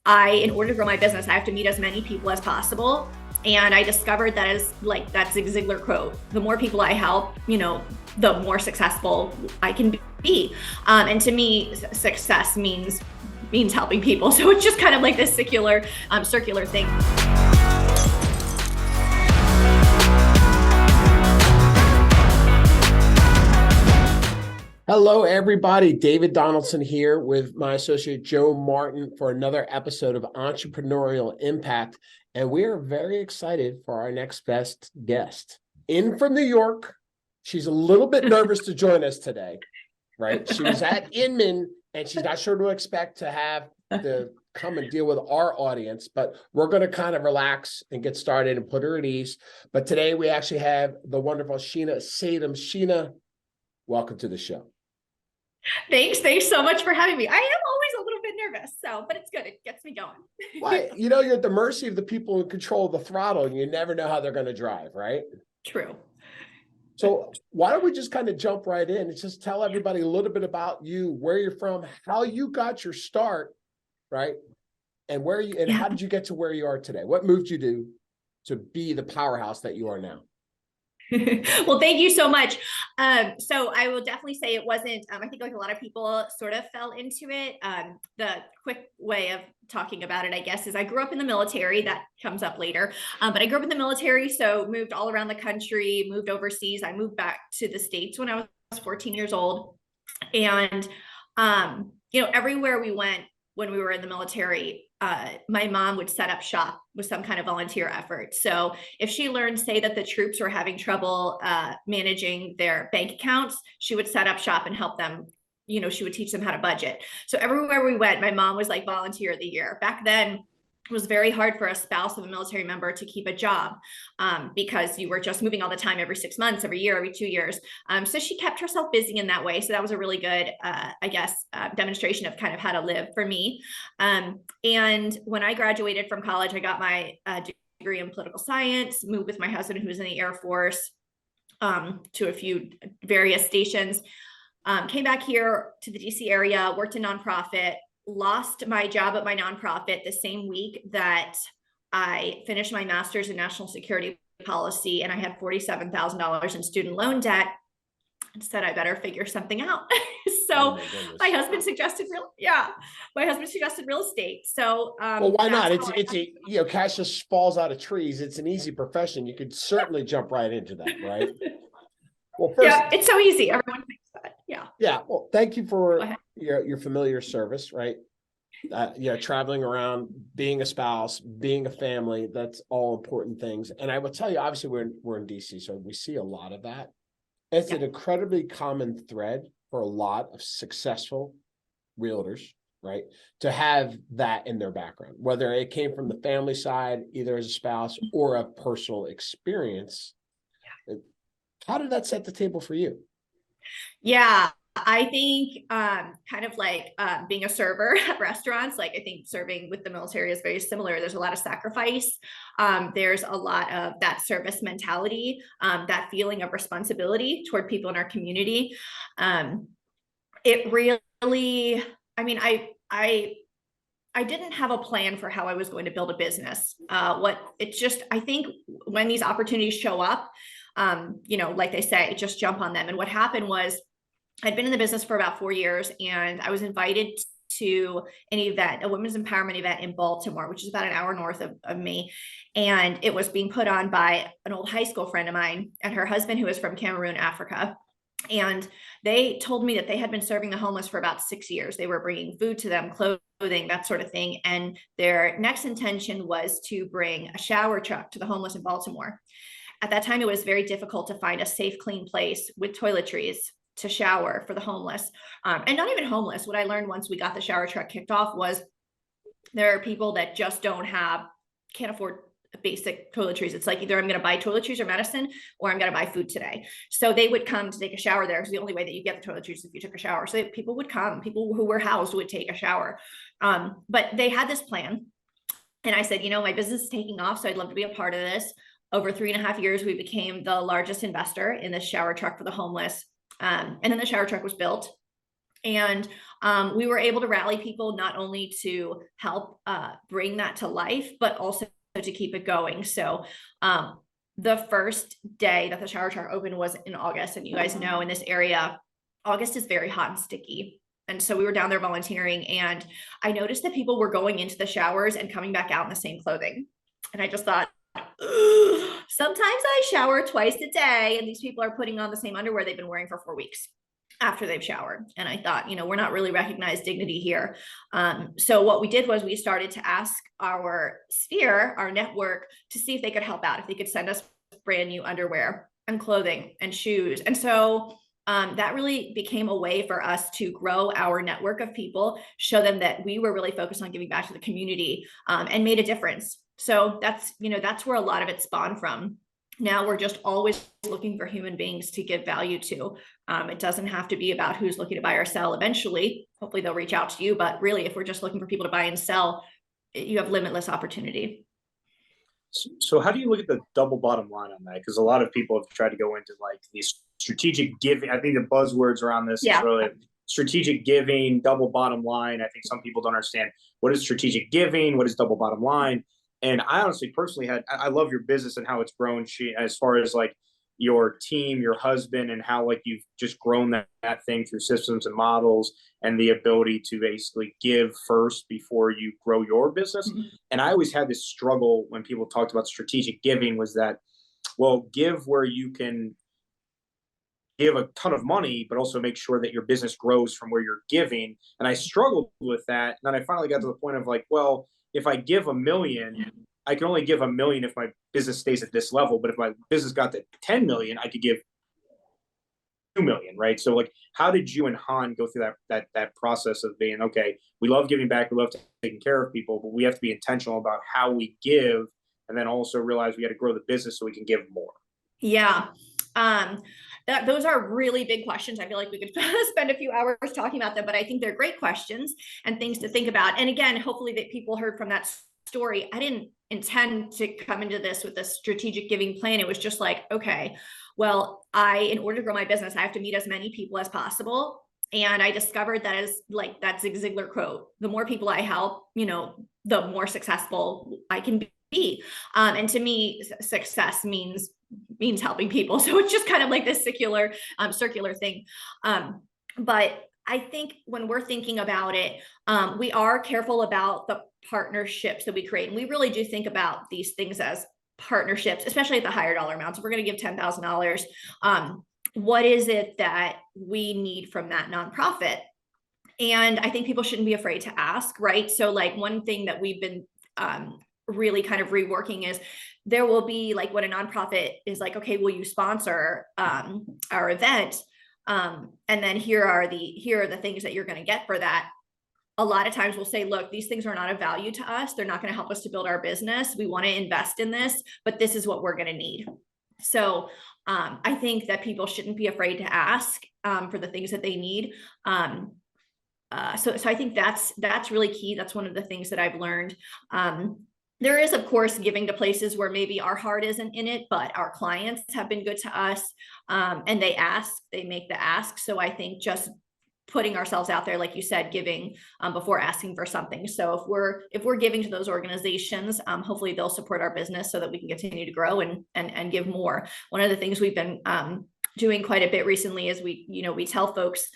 in order to grow my business, I have to meet as many people as possible. And I discovered that is like that Zig Ziglar quote: the more people I help, the more successful I can be. And to me, success means helping people. So it's just kind of like this circular thing. Hello, everybody. David Donaldson here with my associate Joe Martin for another episode of Entrepreneurial Impact. And we are very excited for our next best guest. In from New York, she's a little bit nervous to join us today, right? She was at Inman and she's not sure to expect to have to come and deal with our audience, but we're going to kind of relax and get started and put her at ease. But today we actually have the wonderful Sheena Saydam. Sheena, welcome to the show. Thanks so much for having me. I am always a little bit nervous, but it's good. It gets me going. Why? You're at the mercy of the people in control of the throttle, and you never know how they're going to drive, right? True. So why don't we just kind of jump right in and just tell everybody a little bit about you, where you're from, how you got your start, right? And how did you get to where you are today? What moved you to be the powerhouse that you are now? Well, thank you so much. So I will definitely say it wasn't, I think like a lot of people sort of fell into it. The quick way of talking about it, I guess, is I grew up in the military. That comes up later. But I grew up in the military, so moved all around the country, moved overseas. I moved back to the States when I was 14 years old. And, everywhere we went when we were in the military, my mom would set up shop with some kind of volunteer effort. So if she learned, say, that the troops were having trouble managing their bank accounts, she would set up shop and help them. She would teach them how to budget. So everywhere we went, my mom was like volunteer of the year. Back then, it was very hard for a spouse of a military member to keep a job because you were just moving all the time, every 6 months, every year, every 2 years. So she kept herself busy in that way. So that was a really good, demonstration of kind of how to live for me. And when I graduated from college, I got my degree in political science, moved with my husband, who was in the Air Force, to a few various stations, came back here to the DC area, worked in nonprofit, lost my job at my nonprofit the same week that I finished my master's in national security policy, and I had $47,000 in student loan debt, and said I better figure something out. So my husband suggested real estate. So well, why not? It's cash just falls out of trees. It's an easy profession. You could certainly jump right into that, right? Well, first, yeah, it's so easy. Everyone thinks that. Yeah. Yeah. Well, thank you for your familiar service, right? Traveling around, being a spouse, being a family, that's all important things. And I will tell you, obviously we're in DC, so we see a lot of that. It's an incredibly common thread for a lot of successful realtors, right? To have that in their background, whether it came from the family side, either as a spouse or a personal experience. How did that set the table for you? Yeah, I think kind of like being a server at restaurants, like I think serving with the military is very similar. There's a lot of sacrifice. There's a lot of that service mentality, that feeling of responsibility toward people in our community. It really, I didn't have a plan for how I was going to build a business. I think when these opportunities show up, like they say, just jump on them. And what happened was I'd been in the business for about 4 years, and I was invited to an event, a women's empowerment event in Baltimore, which is about an hour north of me. And it was being put on by an old high school friend of mine and her husband, who is from Cameroon, Africa. And they told me that they had been serving the homeless for about 6 years. They were bringing food to them, clothing, that sort of thing. And their next intention was to bring a shower truck to the homeless in Baltimore. At that time, it was very difficult to find a safe, clean place with toiletries to shower for the homeless. And not even homeless. What I learned once we got the shower truck kicked off was there are people that just can't afford basic toiletries. It's like either I'm going to buy toiletries or medicine, or I'm going to buy food today. So they would come to take a shower there, because the only way that you get the toiletries is if you took a shower. So people would come, people who were housed would take a shower. But they had this plan. And I said, my business is taking off, so I'd love to be a part of this. Over 3.5 years, we became the largest investor in this shower truck for the homeless. And then the shower truck was built. And we were able to rally people not only to help bring that to life, but also to keep it going. So the first day that the shower chart opened was in August. And you guys know in this area, August is very hot and sticky. And so we were down there volunteering, and I noticed that people were going into the showers and coming back out in the same clothing. And I just thought, sometimes I shower twice a day, and these people are putting on the same underwear they've been wearing for 4 weeks after they've showered. And I thought, we're not really recognized dignity here. So what we did was we started to ask our sphere, our network, to see if they could help out, if they could send us brand new underwear and clothing and shoes. And so that really became a way for us to grow our network of people, show them that we were really focused on giving back to the community, and made a difference. So that's where a lot of it spawned from. Now we're just always looking for human beings to give value to. It doesn't have to be about who's looking to buy or sell. Eventually, hopefully they'll reach out to you. But really, if we're just looking for people to buy and sell, you have limitless opportunity. So how do you look at the double bottom line on that? Because a lot of people have tried to go into like these strategic giving. I think the buzzwords around this is really strategic giving, double bottom line. I think some people don't understand what is strategic giving, what is double bottom line. And I honestly, personally I love your business and how it's grown, as far as like your team, your husband, and how like you've just grown that thing through systems and models, and the ability to basically give first before you grow your business. Mm-hmm. And I always had this struggle when people talked about strategic giving, was that, well, give where you can give a ton of money, but also make sure that your business grows from where you're giving. And I struggled with that. And then I finally got to the point of like, well, if I give $1 million, I can only give $1 million if my business stays at this level. But if my business got to 10 million, I could give 2 million, right? So like, how did you and Han go through that process of being, okay, we love giving back, we love taking care of people, but we have to be intentional about how we give, and then also realize we got to grow the business so we can give more? Yeah. Those are really big questions. I feel like we could spend a few hours talking about them, but I think they're great questions and things to think about. And again, hopefully that people heard from that story. I didn't intend to come into this with a strategic giving plan. It was just like, okay, well, in order to grow my business, I have to meet as many people as possible. And I discovered that is like that Zig Ziglar quote: the more people I help, the more successful I can be. And to me, success means helping people. So it's just kind of like this circular thing. But I think when we're thinking about it, we are careful about the partnerships that we create. And we really do think about these things as partnerships, especially at the higher dollar amounts. If we're going to give $10,000, what is it that we need from that nonprofit? And I think people shouldn't be afraid to ask, right? So like one thing that we've been really kind of reworking is there will be like when a nonprofit is like, okay, will you sponsor our event? And then here are the things that you're going to get for that. A lot of times we'll say, look, these things are not of value to us. They're not going to help us to build our business. We want to invest in this, but this is what we're going to need. So I think that people shouldn't be afraid to ask for the things that they need. So I think that's really key. That's one of the things that I've learned. There is, of course, giving to places where maybe our heart isn't in it, but our clients have been good to us, and they make the ask. So I think just putting ourselves out there, like you said, giving before asking for something. So if we're giving to those organizations, hopefully they'll support our business so that we can continue to grow and give more. One of the things we've been doing quite a bit recently is we tell folks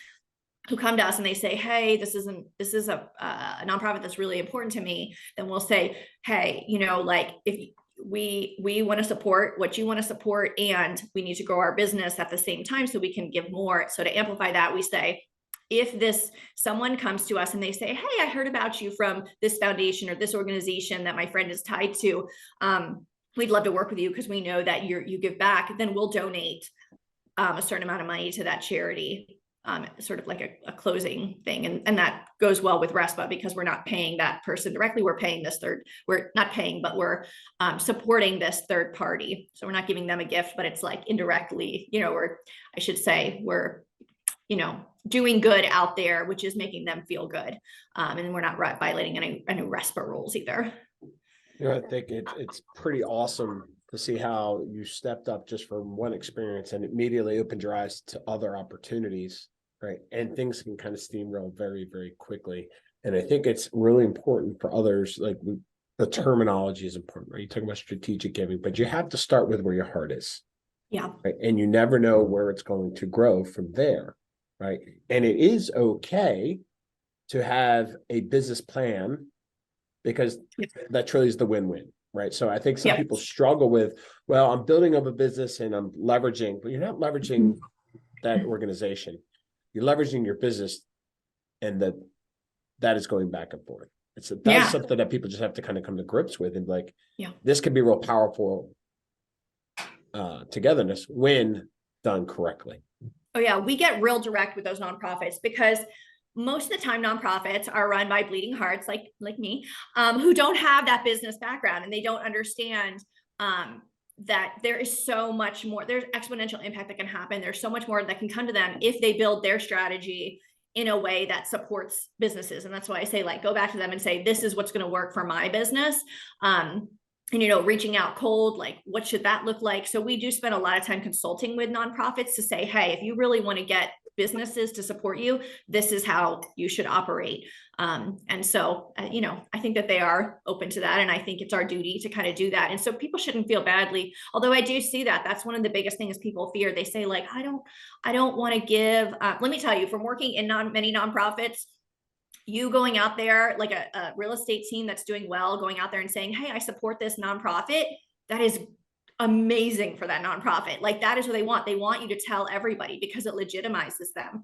who come to us and they say, hey, this is a nonprofit that's really important to me. Then we'll say, hey, like if we want to support what you want to support, and we need to grow our business at the same time so we can give more. So to amplify that, we say, if someone comes to us and they say, hey, I heard about you from this foundation or this organization that my friend is tied to, we'd love to work with you because we know that you give back, then we'll donate a certain amount of money to that charity. Sort of like a closing thing. And that goes well with RESPA because we're not paying that person directly. We're not paying, but we're supporting this third party. So we're not giving them a gift, but it's like indirectly, we're doing good out there, which is making them feel good. And we're not violating any RESPA rules either. I think it's pretty awesome to see how you stepped up just from one experience and immediately opened your eyes to other opportunities right? And things can kind of steamroll very, very quickly. And I think it's really important for others, like the terminology is important, right? You talk about strategic giving, but you have to start with where your heart is. Yeah. Right? And you never know where it's going to grow from there, right? And it is okay to have a business plan because that truly is the win-win, right? So I think some people struggle with, well, I'm building up a business and I'm leveraging, but you're not leveraging that organization. You're leveraging your business, and that is going back and forth. That's something that people just have to kind of come to grips with, and like, this can be real powerful togetherness when done correctly. Oh yeah, we get real direct with those nonprofits because most of the time nonprofits are run by bleeding hearts like me, who don't have that business background, and they don't understand that there is so much more. There's exponential impact that can happen. There's so much more that can come to them if they build their strategy in a way that supports businesses. And that's why I say, like, go back to them and say, this is what's going to work for my business. And, you know, reaching out cold, like, what should that look like? So we do spend a lot of time consulting with nonprofits to say, hey, if you really want to get businesses to support you, this is how you should operate. And so, you know, I think that they are open to that. And I think it's our duty to kind of do that. And so people shouldn't feel badly, although I do see that that's one of the biggest things people fear. They say, like, I don't want to give, let me tell you, from working in many nonprofits, you going out there, like a real estate team that's doing well, going out there and saying, hey, I support this nonprofit, that is amazing for that nonprofit. Like, that is what they want. They want you to tell everybody because it legitimizes them.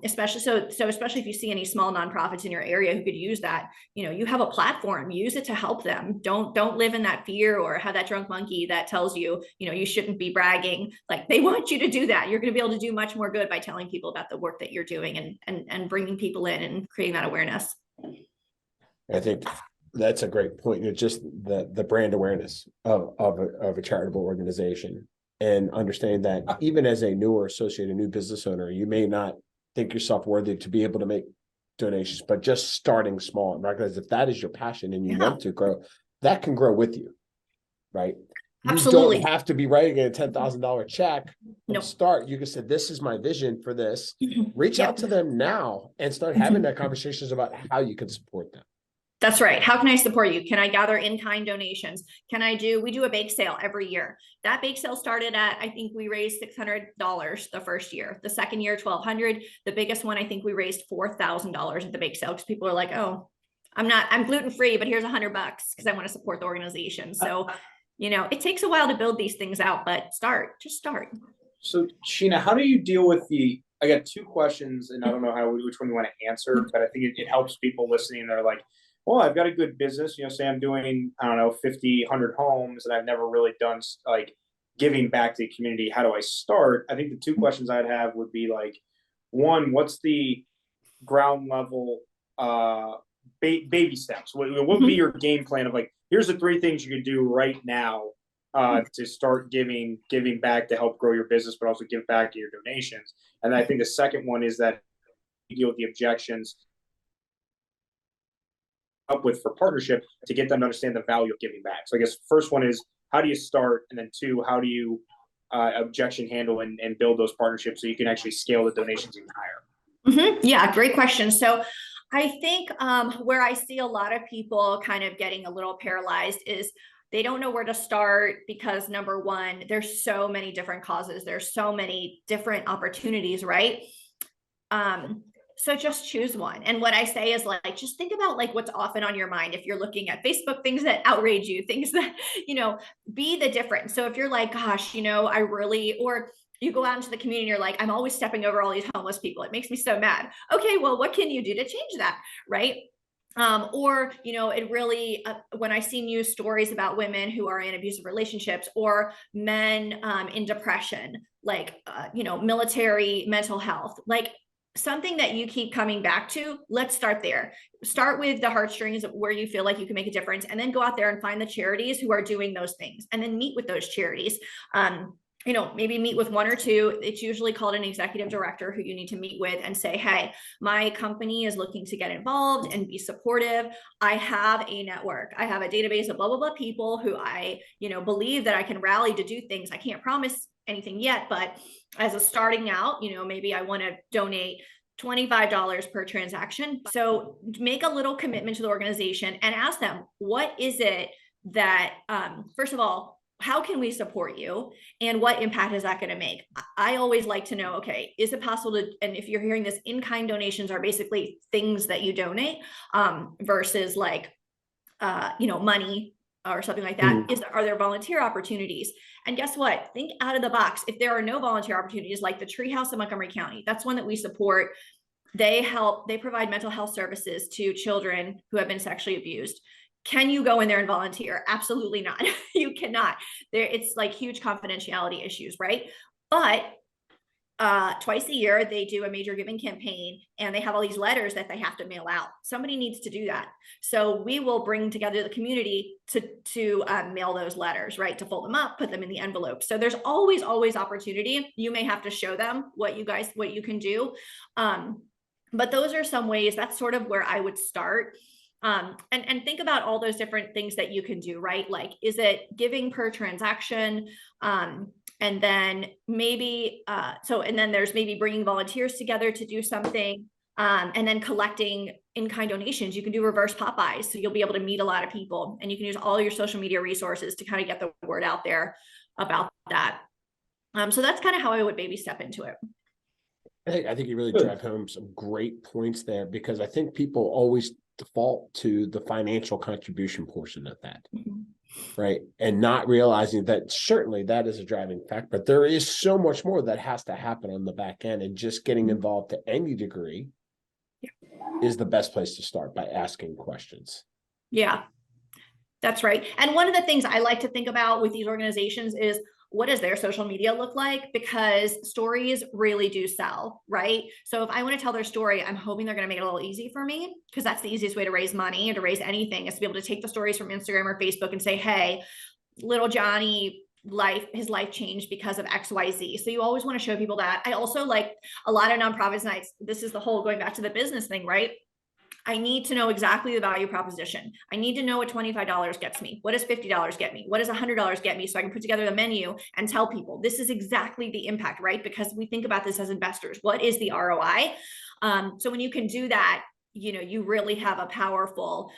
Especially especially if you see any small nonprofits in your area who could use that, you know, you have a platform, use it to help them. Don't live in that fear or have that drunk monkey that tells you, you know, you shouldn't be bragging. Like, they want you to do that. You're going to be able to do much more good by telling people about the work that you're doing and bringing people in and creating that awareness. I think that's a great point. It's just the brand awareness of a charitable organization, and understanding that even as a newer associate, a new business owner, you may not think yourself worthy to be able to make donations, but just starting small and recognize if that is your passion and you want to grow, that can grow with you, right? Absolutely. You don't have to be writing a $10,000 check. Start. You can say, this is my vision for this. Reach out to them now and start having that conversations about how you can support them. That's right. How can I support you? Can I gather in-kind donations? We do a bake sale every year. That bake sale started at, I think we raised $600 the first year. The second year, $1,200. The biggest one, I think we raised $4,000 at the bake sale because people are like, oh, I'm gluten-free, but here's $100 because I want to support the organization. So, you know, it takes a while to build these things out, but just start. So Sheena, how do you deal with I got two questions and I don't know which one you want to answer, but I think it helps people listening. They're like, well, I've got a good business, you know, say I'm doing, I don't know, 50, 100 homes, and I've never really done like giving back to the community. How do I start? I think the two questions I'd have would be like, one, what's the ground level baby steps? What would be your game plan of like, here's the three things you could do right now to start giving back to help grow your business, but also give back to your donations. And I think the second one is that you deal with the objections up with for partnership to get them to understand the value of giving back. So I guess first one is, how do you start? And then two, how do you objection handle and build those partnerships so you can actually scale the donations even higher? Yeah, great question. So I think where I see a lot of people kind of getting a little paralyzed is they don't know where to start because, number one, there's so many different causes. There's so many different opportunities, right? So just choose one. And what I say is, like, just think about like what's often on your mind. If you're looking at Facebook, things that outrage you, things that, you know, be the difference. So if you're like, gosh, you know, or you go out into the community and you're like, I'm always stepping over all these homeless people. It makes me so mad. Okay, well, what can you do to change that? Right. Or, you know, it really, when I see news stories about women who are in abusive relationships or men in depression, like, you know, military mental health, like, something that you keep coming back to, let's start there. Start with the heartstrings of where you feel like you can make a difference, and then go out there and find the charities who are doing those things, and then meet with those charities. maybe meet with one or two. It's usually called an executive director who you need to meet with and say, hey, my company is looking to get involved and be supportive. I have a network. I have a database of blah, blah, blah people who I, believe that I can rally to do things. I can't promise anything yet, but as a starting out, maybe I want to donate $25 per transaction. So make a little commitment to the organization and ask them, what is it that, first of all, how can we support you and what impact is that going to make? I always like to know, okay, is it possible to, and if you're hearing this, in-kind donations are basically things that you donate versus like, money or something like that. Are there volunteer opportunities? And guess what? Think out of the box. If there are no volunteer opportunities, like the Treehouse in Montgomery County, that's one that we support. They provide mental health services to children who have been sexually abused. Can you go in there and volunteer? Absolutely not. You cannot. It's like huge confidentiality issues, right? But twice a year, they do a major giving campaign and they have all these letters that they have to mail out. Somebody needs to do that. So we will bring together the community to mail those letters, right? To fold them up, put them in the envelope. So there's always opportunity. You may have to show them what you can do. But those are some ways. That's sort of where I would start. And think about all those different things that you can do, right? Like, is it giving per transaction? And then maybe, and then there's maybe bringing volunteers together to do something, and then collecting in-kind donations. You can do reverse Popeyes. So you'll be able to meet a lot of people and you can use all your social media resources to kind of get the word out there about that. So that's kind of how I would maybe step into it. I think you really drive home some great points there, because I think people always default to the financial contribution portion of that, right? And not realizing that certainly that is a driving factor, but there is so much more that has to happen on the back end, and just getting involved to any degree is the best place to start, by asking questions. Yeah, that's right. And one of the things I like to think about with these organizations is, what does their social media look like? Because stories really do sell, right? So if I want to tell their story, I'm hoping they're going to make it a little easy for me, because that's the easiest way to raise money and to raise anything, is to be able to take the stories from Instagram or Facebook and say, hey, little Johnny, his life changed because of XYZ. So you always want to show people that. I also like a lot of nonprofits nights. This is the whole going back to the business thing, right? I need to know exactly the value proposition. I need to know what $25 gets me. What does $50 get me? What does $100 get me? So I can put together the menu and tell people this is exactly the impact, right? Because we think about this as investors. What is the ROI? So when you can do that, you really have a powerful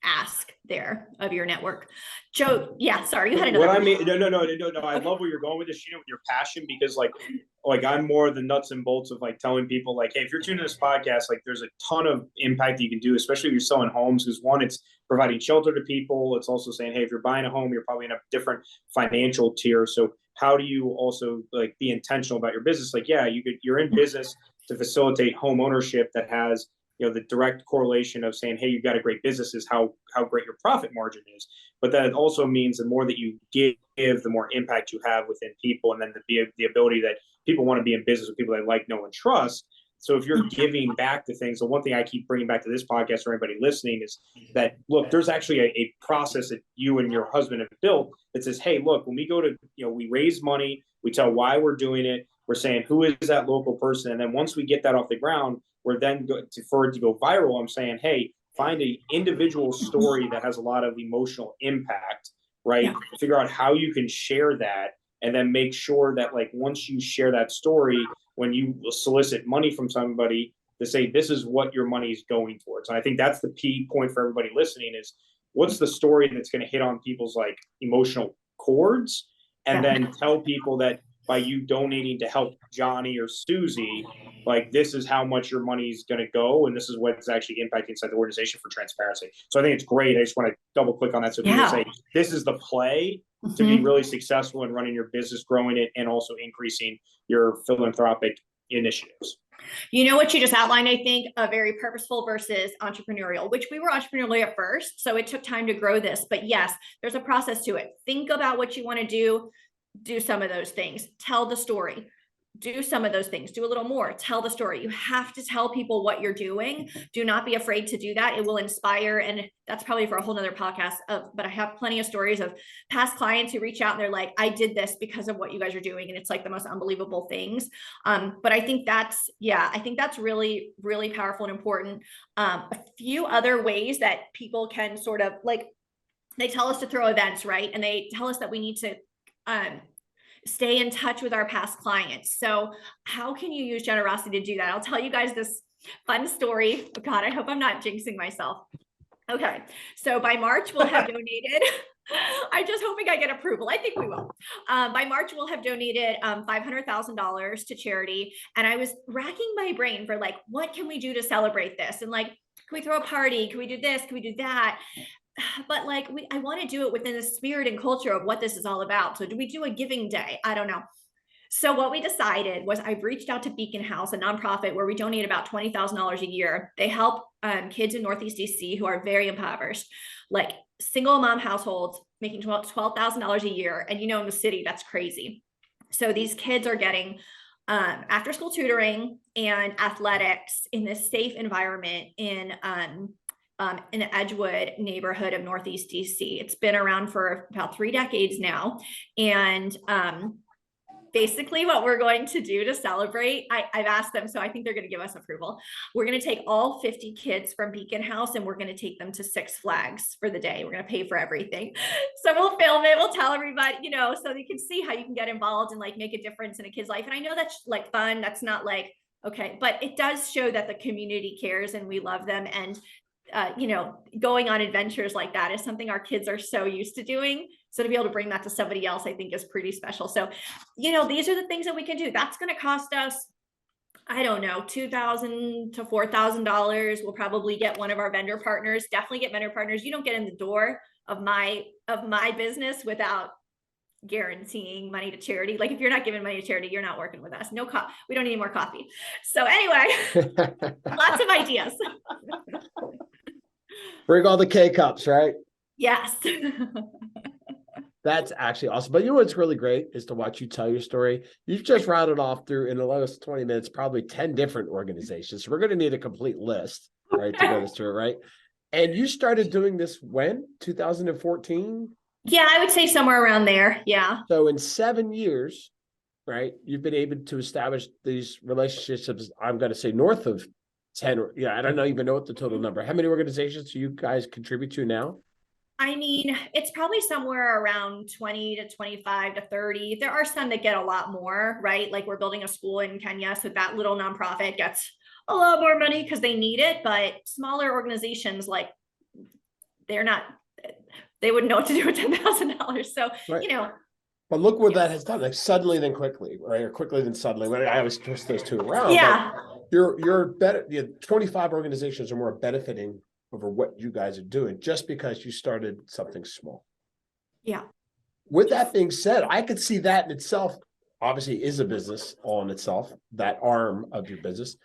ask there of your network. Joe, yeah, sorry, you had another. What I mean, no. I love where you're going with this, Sheena, with your passion, because like I'm more the nuts and bolts of like telling people like, hey, if you're tuning to this podcast, like there's a ton of impact that you can do, especially if you're selling homes. Because one, it's providing shelter to people. It's also saying, hey, if you're buying a home, you're probably in a different financial tier. So how do you also like be intentional about your business? Like, yeah, you're in business to facilitate home ownership that has, the direct correlation of saying, hey, you've got a great business is how great your profit margin is. But that also means the more that you give, the more impact you have within people. And then the ability that people want to be in business with people they like, know, and trust. So if you're giving back to things, the one thing I keep bringing back to this podcast for anybody listening is that, look, there's actually a process that you and your husband have built that says, hey, look, when we go to, we raise money, we tell why we're doing it. We're saying, who is that local person? And then once we get that off the ground, we're then for it to go viral. I'm saying, hey, find an individual story that has a lot of emotional impact, right? Yeah. Figure out how you can share that, and then make sure that like once you share that story, when you solicit money from somebody, to say this is what your money is going towards. And I think that's the key point for everybody listening is, what's the story that's going to hit on people's like emotional chords, and then tell people that by you donating to help Johnny or Susie, like this is how much your money is going to go, and this is what's actually impacting inside the organization for transparency. So I think it's great. I just want to double click on that. So people say this is the play to be really successful in running your business, growing it, and also increasing your philanthropic initiatives. You know what you just outlined, I think, a very purposeful versus entrepreneurial, which we were entrepreneurial at first. So it took time to grow this, but yes, there's a process to it. Think about what you want to do some of those things, tell the story, do some of those things, do a little more, tell the story. You have to tell people what you're doing. Do not be afraid to do that. It will inspire. And that's probably for a whole nother podcast but I have plenty of stories of past clients who reach out and they're like, I did this because of what you guys are doing. And it's like the most unbelievable things. But I think that's really, really powerful and important. A few other ways that people can sort of like, they tell us to throw events, right? And they tell us that we need to, stay in touch with our past clients. So how can you use generosity to do that? I'll tell you guys this fun story. Oh God, I hope I'm not jinxing myself. Okay. So by March, we'll have donated. I'm just hoping I get approval. I think we will. By March, we'll have donated $500,000 to charity. And I was racking my brain for like, what can we do to celebrate this? And like, can we throw a party? Can we do this? Can we do that? But like, I want to do it within the spirit and culture of what this is all about. So do we do a giving day? I don't know. So what we decided was I've reached out to Beacon House, a nonprofit where we donate about $20,000 a year. They help kids in Northeast DC who are very impoverished, like single mom households making $12,000 a year. And in the city, that's crazy. So these kids are getting after school tutoring and athletics in this safe environment in an Edgewood neighborhood of Northeast DC. It's been around for about 3 decades now. And basically what we're going to do to celebrate, I've asked them, so I think they're going to give us approval. We're going to take all 50 kids from Beacon House and we're going to take them to Six Flags for the day. We're going to pay for everything. So we'll film it. We'll tell everybody, so they can see how you can get involved and like make a difference in a kid's life. And I know that's like fun. That's not like, okay, but it does show that the community cares and we love them. And going on adventures like that is something our kids are so used to doing. So to be able to bring that to somebody else, I think is pretty special. So, these are the things that we can do. That's going to cost us, I don't know, $2,000 to $4,000. We'll probably get one of our vendor partners, definitely get vendor partners. You don't get in the door of my business without guaranteeing money to charity. Like if you're not giving money to charity, you're not working with us. No we don't need more coffee. So anyway, lots of ideas. Bring all the K-cups, right? Yes. That's actually awesome. But what's really great is to watch you tell your story. You've just routed off through, in the last 20 minutes, probably 10 different organizations. So we're going to need a complete list, right, to go through, right? And you started doing this when? 2014? Yeah, I would say somewhere around there. Yeah. So in 7 years, right, you've been able to establish these relationships, I'm going to say north of 10. Yeah, I don't even know what the total number. How many organizations do you guys contribute to now? I mean, it's probably somewhere around 20 to 25 to 30. There are some that get a lot more, right? Like we're building a school in Kenya. So that little nonprofit gets a lot more money because they need it. But smaller organizations, like they wouldn't know what to do with $10,000. So, right. But look what that has done, like suddenly then quickly, right? Or quickly then suddenly. I always twist those two around. Yeah. You're better. 25 organizations are more benefiting over what you guys are doing just because you started something small. Yeah. With that being said, I could see that in itself obviously is a business all in itself, that arm of your business.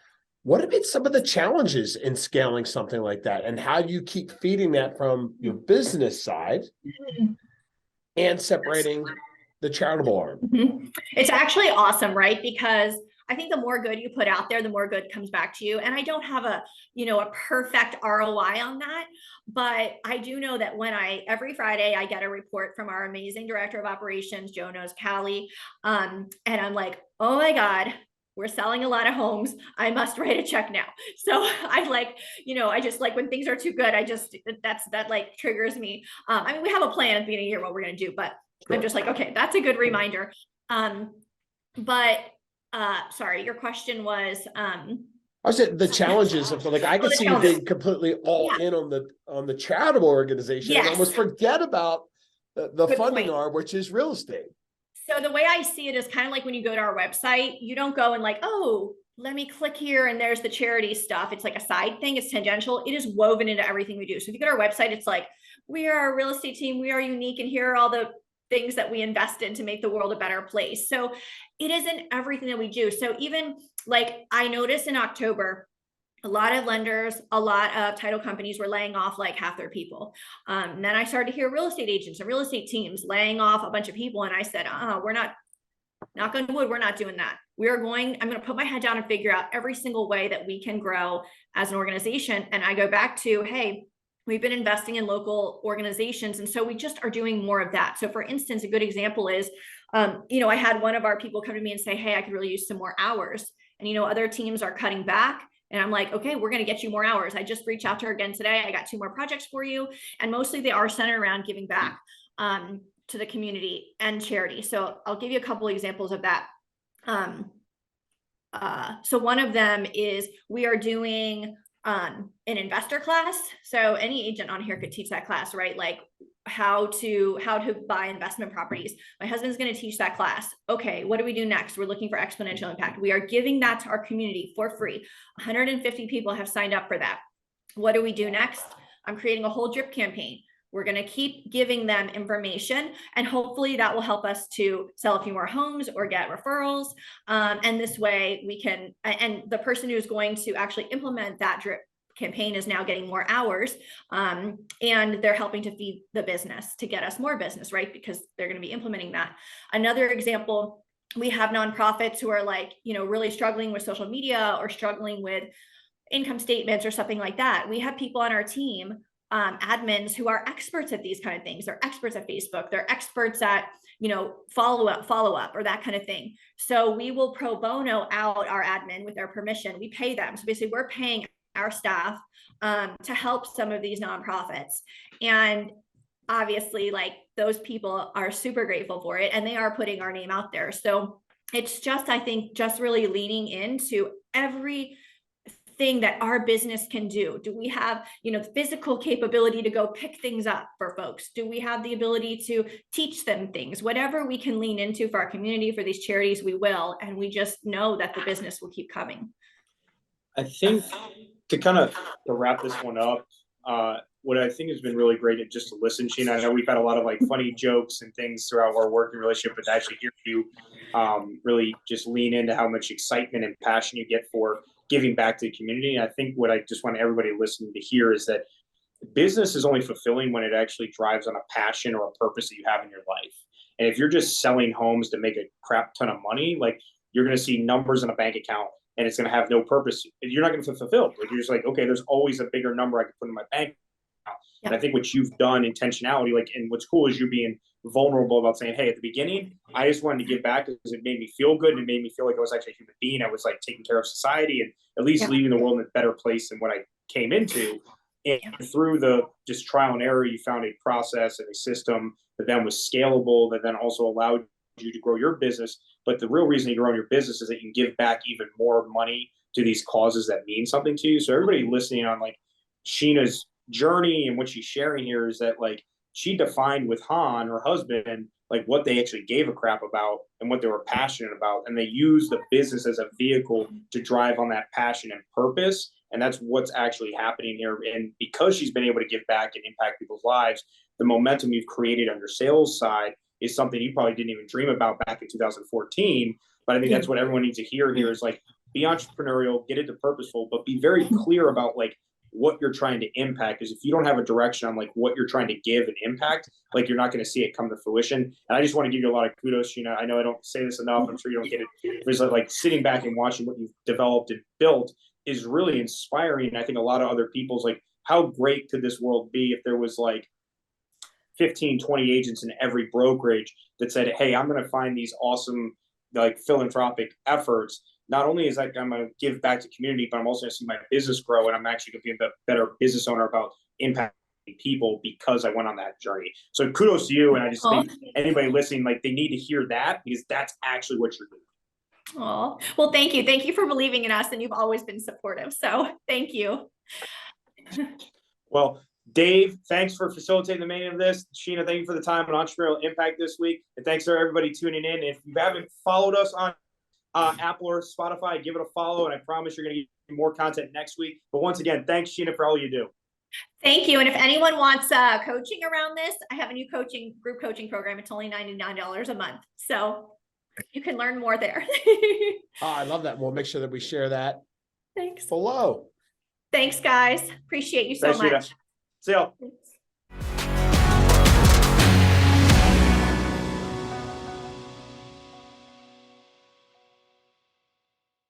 What have been some of the challenges in scaling something like that, and how do you keep feeding that from your business side and separating the charitable arm? It's actually awesome, right? Because I think the more good you put out there, the more good comes back to you. And I don't have a perfect ROI on that, but I do know that every Friday I get a report from our amazing director of operations, Joe knows Callie. And I'm like, oh my God, we're selling a lot of homes. I must write a check now. So I just like when things are too good, that like triggers me. I mean, we have a plan at the beginning of the year what we're going to do, but sure. I'm just like, okay, that's a good reminder. Sorry, your question was I said the challenges of like I could see you being completely all in on the charitable organization and almost forget about the funding arm, which is real estate. So the way I see it is kind of like when you go to our website, you don't go and like, oh, let me click here and there's the charity stuff. It's like a side thing. It's tangential. It is woven into everything we do. So if you go to our website, it's like, we are a real estate team. We are unique. And here are all the things that we invest in to make the world a better place. So it isn't everything that we do. So even like I noticed in October, a lot of lenders, a lot of title companies were laying off like half their people. And then I started to hear real estate agents and real estate teams laying off a bunch of people. And I said, knock on wood, we're not doing that. I'm going to put my head down and figure out every single way that we can grow as an organization. And I go back to, hey, we've been investing in local organizations. And so we just are doing more of that. So for instance, a good example is, I had one of our people come to me and say, hey, I could really use some more hours. And, other teams are cutting back. And I'm like, okay, we're going to get you more hours. I just reached out to her again today. I got 2 more projects for you. And mostly they are centered around giving back to the community and charity. So I'll give you a couple examples of that. So one of them is we are doing an investor class. So any agent on here could teach that class, right? Like how to buy investment properties. My husband's going to teach that class. Okay, what do we do next? We're looking for exponential impact. We are giving that to our community for free. 150 people have signed up for that. What do we do next? I'm creating a whole drip campaign. We're going to keep giving them information, and hopefully that will help us to sell a few more homes or get referrals. And this way we can, and the person who's going to actually implement that drip campaign is now getting more hours, and they're helping to feed the business to get us more business, right? Because they're going to be implementing that. Another example, we have nonprofits who are like, really struggling with social media or struggling with income statements or something like that. We have people on our team, admins who are experts at these kind of things. They're experts at Facebook. They're experts at, follow up or that kind of thing. So we will pro bono out our admin with their permission. We pay them. So basically we're paying our staff to help some of these nonprofits. And obviously like those people are super grateful for it and they are putting our name out there. So it's just, I think, just really leaning into every thing that our business can do. Do we have, the physical capability to go pick things up for folks? Do we have the ability to teach them things? Whatever we can lean into for our community, for these charities, we will. And we just know that the business will keep coming. I think to wrap this one up, what I think has been really great is just to listen, Sheena. I know we've had a lot of like funny jokes and things throughout our working relationship, but to actually hear you really just lean into how much excitement and passion you get for giving back to the community. And I think what I just want everybody listening to hear is that business is only fulfilling when it actually drives on a passion or a purpose that you have in your life. And if you're just selling homes to make a crap ton of money, like you're going to see numbers in a bank account and it's going to have no purpose. You're not going to feel fulfilled. Like you're just like, okay, there's always a bigger number I can put in my bank account. Yeah. And I think what you've done, intentionality, like, and what's cool is you being vulnerable about saying, hey, at the beginning, I just wanted to give back because it made me feel good. And it made me feel like I was actually a human being. I was like taking care of society and at least leaving the world in a better place than what I came into. And through the just trial and error, you found a process and a system that then was scalable, that then also allowed you to grow your business. But the real reason you grow your business is that you can give back even more money to these causes that mean something to you. So everybody listening on like Sheena's journey and what she's sharing here is that like she defined with Han, her husband, like what they actually gave a crap about and what they were passionate about. And they used the business as a vehicle to drive on that passion and purpose. And that's what's actually happening here. And because she's been able to give back and impact people's lives, the momentum you've created on your sales side is something you probably didn't even dream about back in 2014. But I think that's what everyone needs to hear here is like, be entrepreneurial, get into purposeful, but be very clear about like what you're trying to impact. Because if you don't have a direction on like what you're trying to give and impact, like you're not going to see it come to fruition. And I just want to give you a lot of kudos, Sheena. I know I don't say this enough. I'm sure you don't get it. There's like sitting back and watching what you've developed and built is really inspiring. And I think a lot of other people's like, how great could this world be if there was like 15, 20 agents in every brokerage that said, hey, I'm going to find these awesome like philanthropic efforts. Not only is like I'm going to give back to community, but I'm also going to see my business grow. And I'm actually going to be a better business owner about impacting people because I went on that journey. So kudos to you. And I just think anybody listening, like they need to hear that because that's actually what you're doing. Oh, well, thank you. Thank you for believing in us. And you've always been supportive. So thank you. Well, Dave, thanks for facilitating the main of this. Sheena, thank you for the time on Entrepreneurial Impact this week. And thanks to everybody tuning in. If you haven't followed us on Apple or Spotify, give it a follow. And I promise you're going to get more content next week. But once again, thanks, Sheena, for all you do. Thank you. And if anyone wants coaching around this, I have a new group coaching program. It's only $99 a month. So you can learn more there. I love that. We'll make sure that we share that. Thanks. Below. Thanks, guys. Appreciate you so much. See y'all.